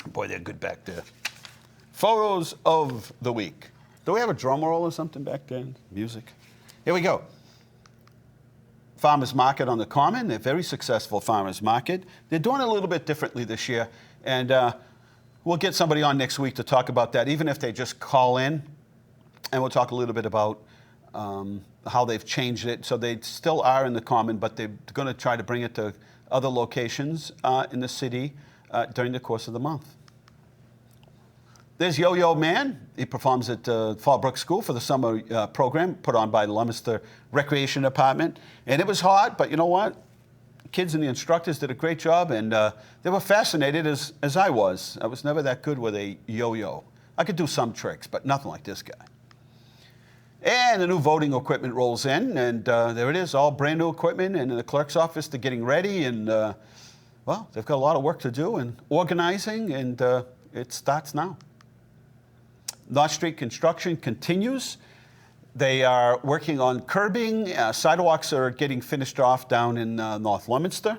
Boy, they're good back there. Photos of the week. Do we have a drum roll or something back there? Music. Here we go. Farmers Market on the Common. They're a very successful farmers market. They're doing it a little bit differently this year. And we'll get somebody on next week to talk about that, even if they just call in. And we'll talk a little bit about how they've changed it. So they still are in the Common, but they're going to try to bring it to other locations in the city during the course of the month. There's Yo-Yo Man. He performs at Fallbrook School for the summer program put on by the Leominster Recreation Department. And it was hard, but you know what? Kids and the instructors did a great job, and they were fascinated as I was. I was never that good with a yo-yo. I could do some tricks, but nothing like this guy. And the new voting equipment rolls in, and there it is, all brand new equipment, and in the clerk's office they're getting ready, and well, they've got a lot of work to do and organizing, and it starts now. North Street construction continues. They are working on curbing. Sidewalks are getting finished off down in North Leominster,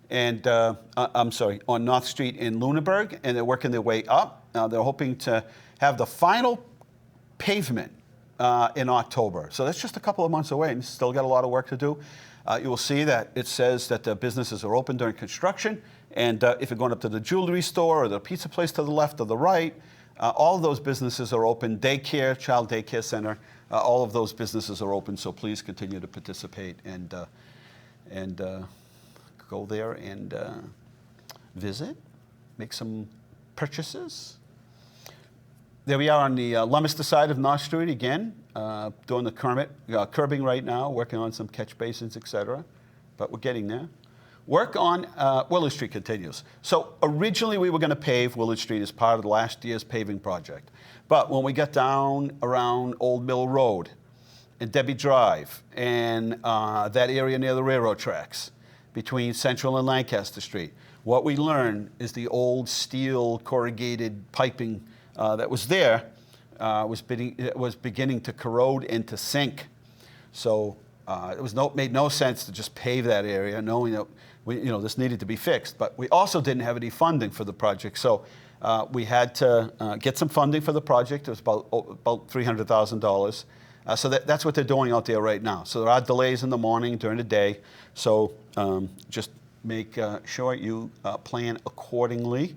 and on North Street in Lunenburg, and they're working their way up. They're hoping to have the final pavement in October. So that's just a couple of months away, and still got a lot of work to do. You will see that it says that the businesses are open during construction, and if you're going up to the jewelry store or the pizza place to the left or the right, all of those businesses are open. Daycare, child daycare center, all of those businesses are open. So please continue to participate and go there and visit, make some purchases. There we are on the Leominster side of North Street again, doing the curbing right now, working on some catch basins, etc. But we're getting there. Work on Willard Street continues. So originally we were going to pave Willard Street as part of last year's paving project. But when we got down around Old Mill Road and Debbie Drive and that area near the railroad tracks between Central and Lancaster Street, what we learned is the old steel corrugated piping that was there was beginning to corrode and to sink. So it made no sense to just pave that area, knowing that this needed to be fixed. But we also didn't have any funding for the project, so we had to get some funding for the project. It was about $300,000. So that's what they're doing out there right now. So there are delays in the morning, during the day. So just make sure you plan accordingly,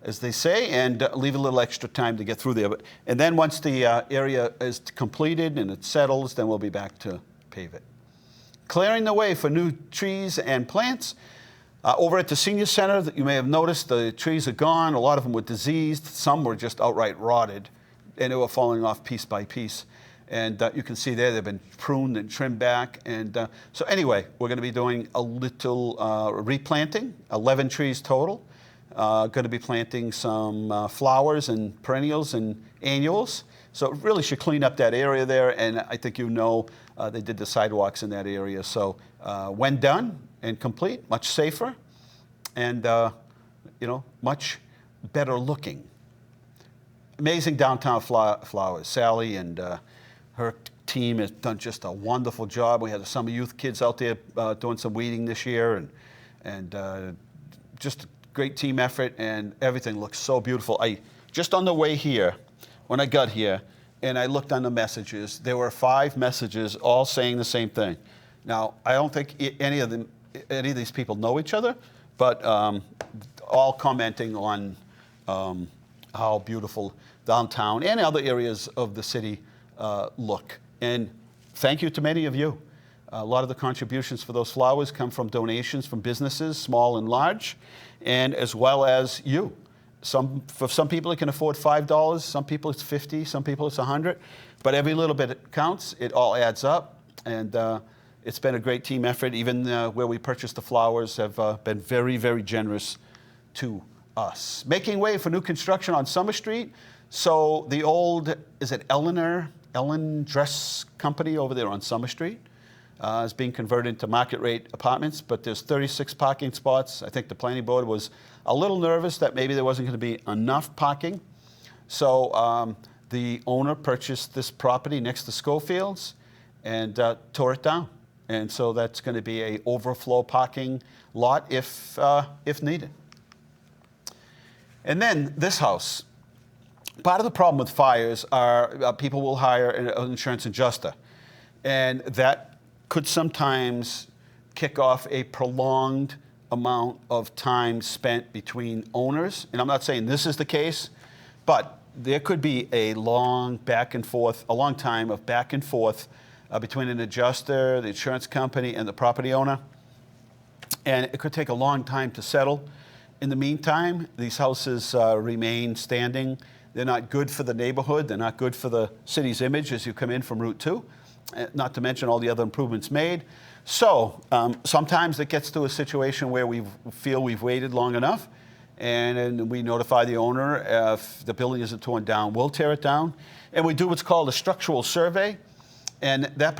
as they say, and leave a little extra time to get through there. And then once the area is completed and it settles, then we'll be back to pave it. Clearing the way for new trees and plants. Over at the Senior Center, you may have noticed the trees are gone. A lot of them were diseased. Some were just outright rotted, and they were falling off piece by piece. And you can see there they've been pruned and trimmed back. And so anyway, we're going to be doing a little replanting, 11 trees total. Going to be planting some flowers and perennials and annuals. So it really should clean up that area there. And I think they did the sidewalks in that area. So when done and complete, much safer and, much better looking. Amazing downtown flowers. Sally and her team has done just a wonderful job. We had the summer youth kids out there doing some weeding this year, and just a great team effort, and everything looks so beautiful. Just on the way here, when I got here, and I looked on the messages, there were 5 messages all saying the same thing. Now, I don't think any of these people know each other, but all commenting on how beautiful downtown and other areas of the city look. And thank you to many of you. A lot of the contributions for those flowers come from donations from businesses, small and large, and as well as you. For some people, it can afford $5. Some people, it's $50. Some people, it's $100. But every little bit counts. It all adds up. And it's been a great team effort. Even where we purchased the flowers have been very, very generous to us. Making way for new construction on Summer Street. So the old, is it Ellen Dress Company over there on Summer Street? Is being converted into market rate apartments, but there's 36 parking spots. I think the planning board was a little nervous that maybe there wasn't going to be enough parking. So the owner purchased this property next to Schofield's and tore it down. And so that's going to be a overflow parking lot if needed. And then this house. Part of the problem with fires are people will hire an insurance adjuster. And that could sometimes kick off a prolonged amount of time spent between owners. And I'm not saying this is the case, but there could be a long time of back and forth between an adjuster, the insurance company, and the property owner. And it could take a long time to settle. In the meantime, these houses remain standing. They're not good for the neighborhood. They're not good for the city's image as you come in from Route 2. Not to mention all the other improvements made. So sometimes it gets to a situation where we feel we've waited long enough, and we notify the owner if the building isn't torn down, we'll tear it down. And we do what's called a structural survey, and that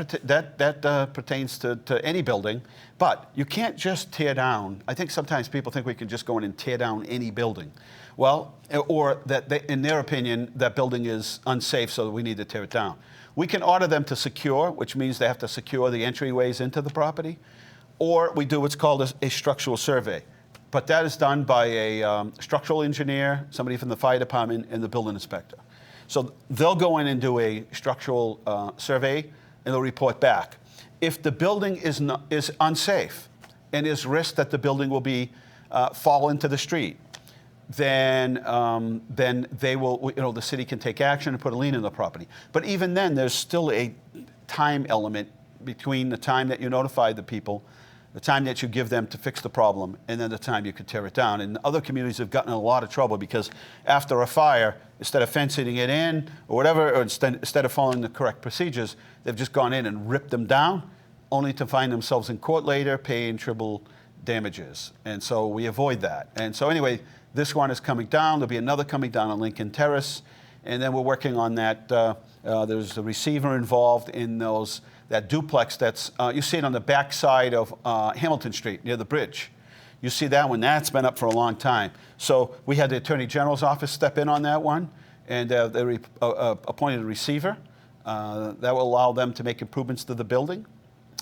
pertains to any building. But you can't just tear down. I think sometimes people think we can just go in and tear down any building. Well, or that in their opinion, that building is unsafe, so we need to tear it down. We can order them to secure, which means they have to secure the entryways into the property, or we do what's called a structural survey. But that is done by a structural engineer, somebody from the fire department, and the building inspector. So they'll go in and do a structural survey, and they'll report back. If the building is unsafe and is risk that the building will be fall into the street, then they will, the city can take action and put a lien in the property. But even then, there's still a time element between the time that you notify the people, the time that you give them to fix the problem, and then the time you could tear it down. And other communities have gotten in a lot of trouble because after a fire, instead of fencing it in or whatever, or instead of following the correct procedures, they've just gone in and ripped them down, only to find themselves in court later paying triple damages. And so we avoid that. And so anyway, this one is coming down. There'll be another coming down on Lincoln Terrace. And then we're working on that. There's a receiver involved in that duplex that's, you see it on the back side of Hamilton Street near the bridge. You see that one, that's been up for a long time. So we had the Attorney General's office step in on that one, and they appointed a receiver. That will allow them to make improvements to the building.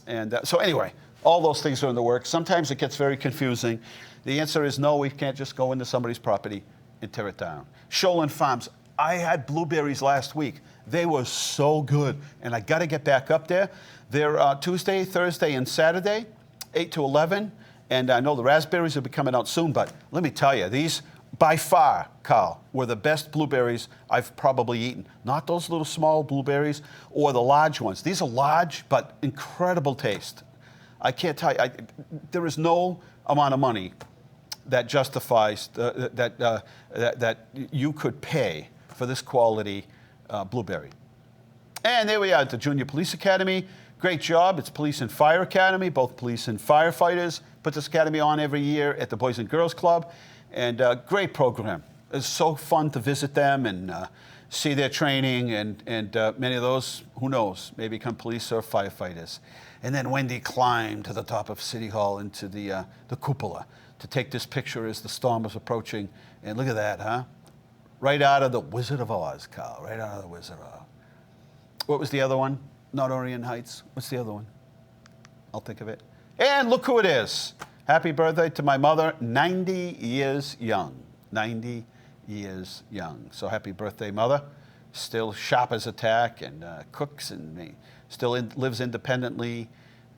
And so anyway, all those things are in the works. Sometimes it gets very confusing. The answer is no, we can't just go into somebody's property and tear it down. Shoalin Farms, I had blueberries last week. They were so good, and I got to get back up there. They're Tuesday, Thursday, and Saturday, 8 to 11, and I know the raspberries will be coming out soon, but let me tell you, these, by far, Carl, were the best blueberries I've probably eaten. Not those little small blueberries or the large ones. These are large, but incredible taste. I can't tell you, there is no amount of money that justifies that you could pay for this quality blueberry. And there we are at the Junior Police Academy. Great job. It's Police and Fire Academy. Both police and firefighters put this academy on every year at the Boys and Girls Club. And great program. It's so fun to visit them and see their training. And many of those, who knows, may become police or firefighters. And then Wendy climbed to the top of City Hall into the cupola to take this picture as the storm was approaching. And look at that, huh? Right out of the Wizard of Oz, Carl. Right out of the Wizard of Oz. What was the other one? Not Orient Heights. What's the other one? I'll think of it. And look who it is. Happy birthday to my mother, 90 years young. 90 years young. So happy birthday, Mother. Still sharp as a tack and cooks and still lives independently,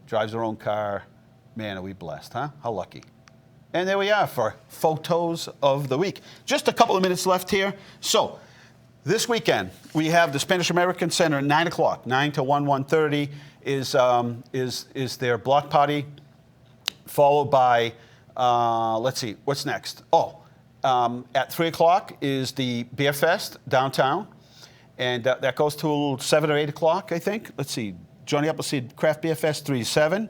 drives her own car. Man, are we blessed, huh? How lucky. And there we are for photos of the week. Just a couple of minutes left here. So this weekend, we have the Spanish American Center at 9 o'clock, 9 to 1:30 is their block party, followed by, let's see, what's next? At 3 o'clock is the Beer Fest downtown, and that goes till 7 or 8 o'clock, I think. Let's see, Johnny Appleseed Craft Beer Fest, 3 to 7.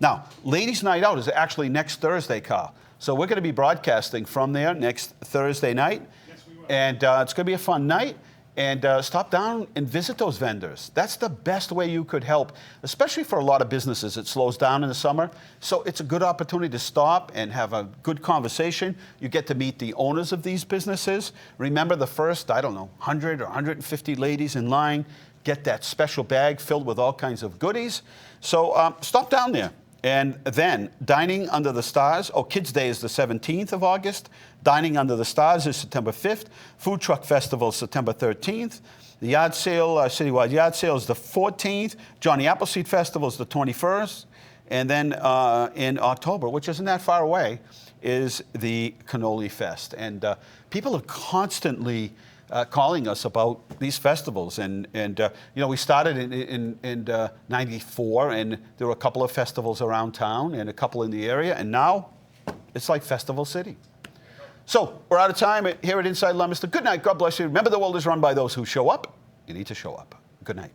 Now, Ladies' Night Out is actually next Thursday, Carl. So we're going to be broadcasting from there next Thursday night. Yes, we will. And it's going to be a fun night. And stop down and visit those vendors. That's the best way you could help, especially for a lot of businesses. It slows down in the summer. So it's a good opportunity to stop and have a good conversation. You get to meet the owners of these businesses. Remember the first, 100 or 150 ladies in line get that special bag filled with all kinds of goodies. So stop down there. And then Dining Under the Stars, Kids Day is the 17th of August. Dining Under the Stars is September 5th. Food Truck Festival is September 13th. The yard sale, citywide yard sale is the 14th. Johnny Appleseed Festival is the 21st. And then in October, which isn't that far away, is the Cannoli Fest. And people are constantly calling us about these festivals, and we started in '94, and there were a couple of festivals around town and a couple in the area, and now it's like Festival City. So we're out of time here at Inside Leominster. Good night. God bless you. Remember, the world is run by those who show up. You need to show up. Good night.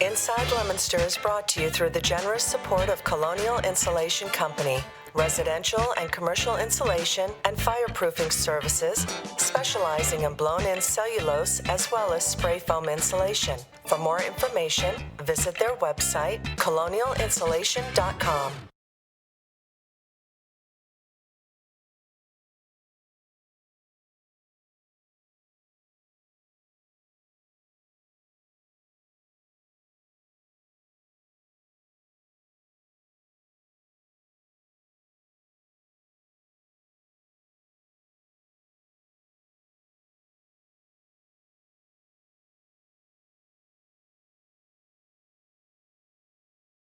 Inside Leominster is brought to you through the generous support of Colonial Insulation Company, residential and commercial insulation and fireproofing services, specializing in blown-in cellulose as well as spray foam insulation. For more information, visit their website, colonialinsulation.com.